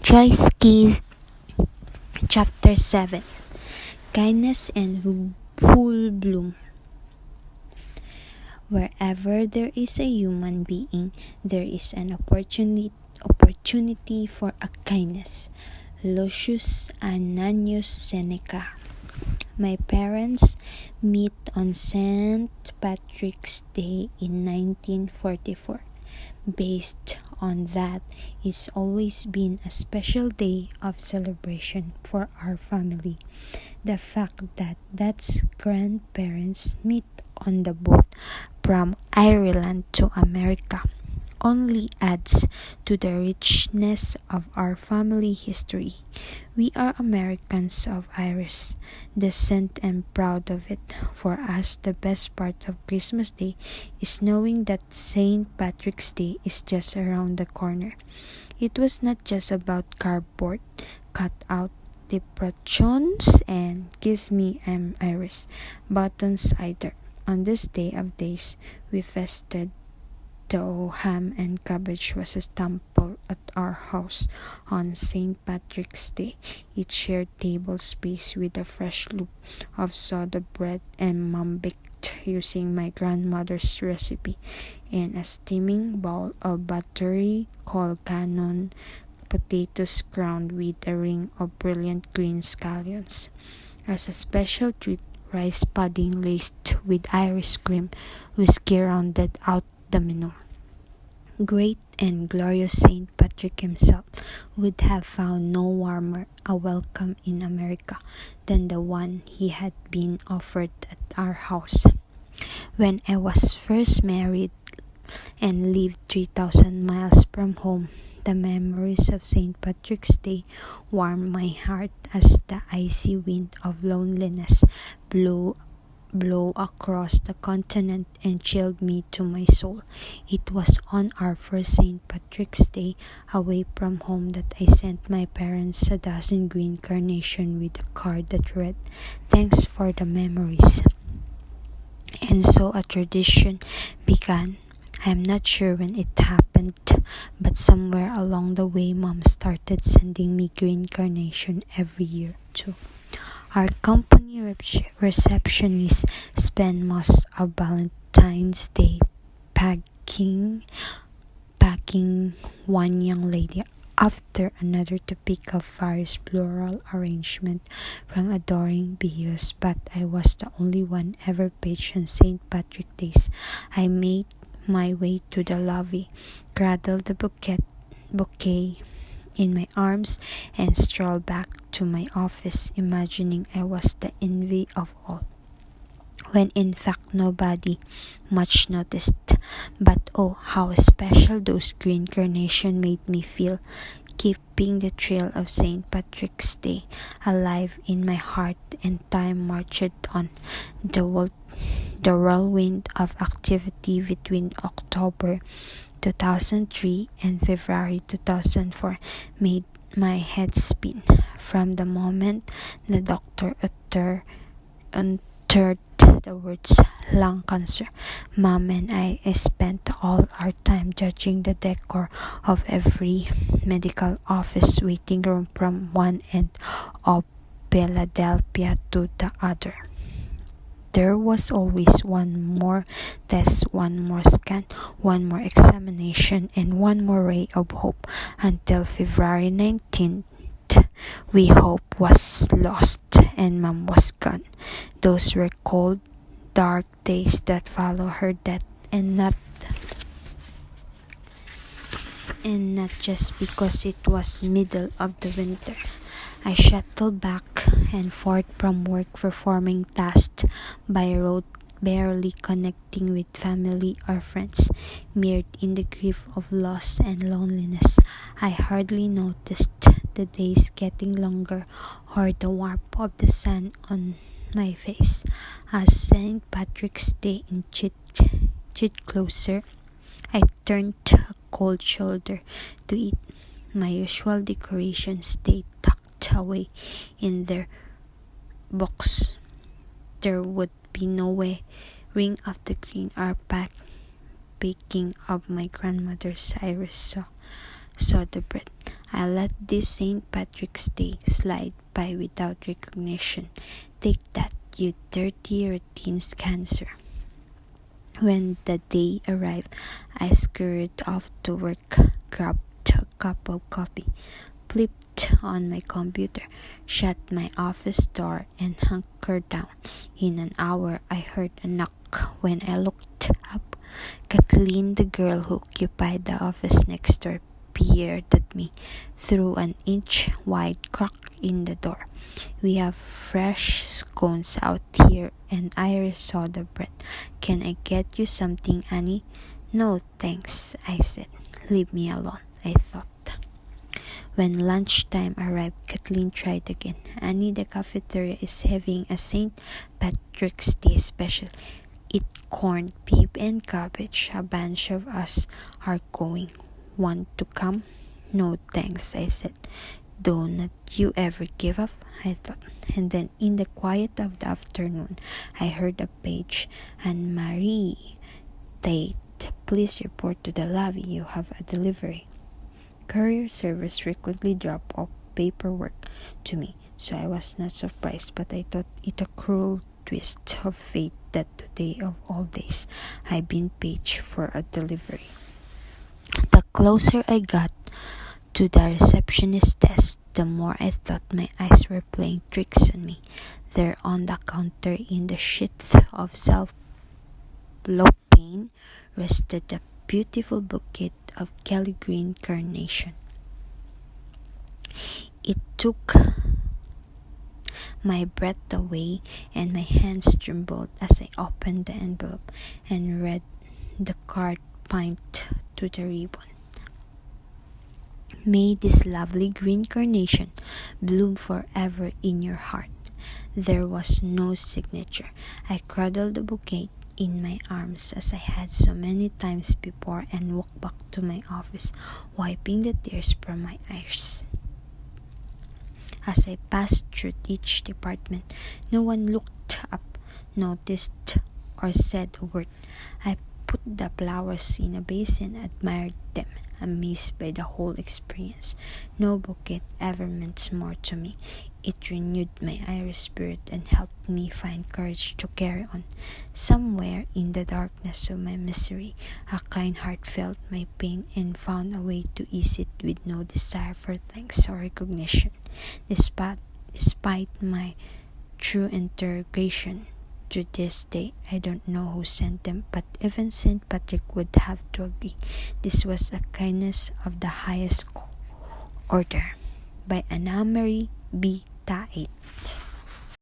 Joyce Key, Chapter 7. Kindness and Full Bloom. Wherever there is a human being, there is an opportunity for a kindness. Lucius Ananius Seneca. My parents meet on St. Patrick's Day in 1944. Based on that, it's always been a special day of celebration for our family. The fact that Dad's grandparents meet on the boat from Ireland to America only adds to the richness of our family history. We are Americans of Irish descent and proud of it. For us, the best part of Christmas Day is knowing that St. Patrick's Day is just around the corner. It was not just about cardboard, cut out decorations, and "Kiss me, I'm Irish" buttons either. On this day of days, we feasted. Though ham and cabbage was a staple at our house on St. Patrick's Day, it shared table space with a fresh loaf of soda bread and mom baked using my grandmother's recipe in a steaming bowl of buttery colcannon potatoes crowned with a ring of brilliant green scallions. As a special treat, rice pudding laced with Irish cream whiskey rounded out the menu. Great and glorious St. Patrick himself would have found no warmer a welcome in America than the one he had been offered at our house. When I was first married and lived 3,000 miles from home, the memories of St. Patrick's Day warmed my heart as the icy wind of loneliness blew across the continent and chilled me to my soul. It was on our first St. Patrick's Day away from home that I sent my parents a dozen green carnations with a card that read, "Thanks for the memories." And so a tradition began. I'm not sure when it happened, but somewhere along the way, Mom started sending me green carnation every year too. Our company receptionists spend most of Valentine's Day packing one young lady after another to pick up various floral arrangements from adoring bios, but I was the only one ever paged on St. Patrick's Days. I made my way to the lobby, cradled the bouquet in my arms, and strolled back to my office, imagining I was the envy of all, when in fact nobody much noticed. But oh, how special those green carnations made me feel, keeping the thrill of St. Patrick's Day alive in my heart, and time marched on. The whirlwind of activity between October 2003 and February 2004 made my head spin. From the moment the doctor uttered the words "lung cancer," Mom and I spent all our time judging the decor of every medical office waiting room from one end of Philadelphia to the other. There was always one more test, one more scan, one more examination, and one more ray of hope until February 19th. We hope was lost and Mom was gone. Those were cold, dark days that followed her death, and not just because it was middle of the winter. I shuttled back and forth from work performing tasks by road, barely connecting with family or friends. Mired in the grief of loss and loneliness, I hardly noticed the days getting longer or the warmth of the sun on my face. As St. Patrick's Day inched closer, I turned a cold shoulder to it. My usual decorations stayed tucked away in their box. There would be no way ring of the green or baking of my grandmother's Irish soda bread. I let this St. Patrick's Day slide by without recognition. Take that, you dirty routine's cancer. When the day arrived, I scurried off to work, grabbed a cup of coffee, flipped on my computer, shut my office door, and hunkered down. In an hour, I heard a knock. When I looked up, Kathleen, the girl who occupied the office next door, peered at me through an inch-wide crack in the door. "We have fresh scones out here and Irish soda bread. Can I get you something, Annie?" "No, thanks," I said. "Leave me alone," I thought. When lunchtime arrived, Kathleen tried again. "Annie, the cafeteria is having a St. Patrick's Day special. Eat corned beef and cabbage. A bunch of us are going. Want to come?" "No, thanks," I said. "Don't you ever give up?" I thought. And then in the quiet of the afternoon, I heard a page. "Anne-Marie Tate, please report to the lobby. You have a delivery." Courier service frequently dropped off paperwork to me, so I was not surprised, but I thought it a cruel twist of fate that today of all days I'd been paged for a delivery. The closer I got to the receptionist desk, the more I thought my eyes were playing tricks on me. There on the counter in the sheath of cellophane rested a beautiful bouquet of Kelly green carnation. It took my breath away, and my hands trembled as I opened the envelope and read the card pinned to the ribbon. "May this lovely green carnation bloom forever in your heart." There was no signature. I cradled the bouquet in my arms as I had so many times before and walked back to my office, wiping the tears from my eyes. As I passed through each department, no one looked up, noticed, or said a word. I put the flowers in a vase and admired them, amazed by the whole experience. No bouquet ever meant more to me. It renewed my Irish spirit and helped me find courage to carry on. Somewhere in the darkness of my misery, a kind heart felt my pain and found a way to ease it with no desire for thanks or recognition. Despite my true interrogation, to this day, I don't know who sent them, but even St. Patrick would have to agree. This was a kindness of the highest order. By Anne-Marie B. Tate.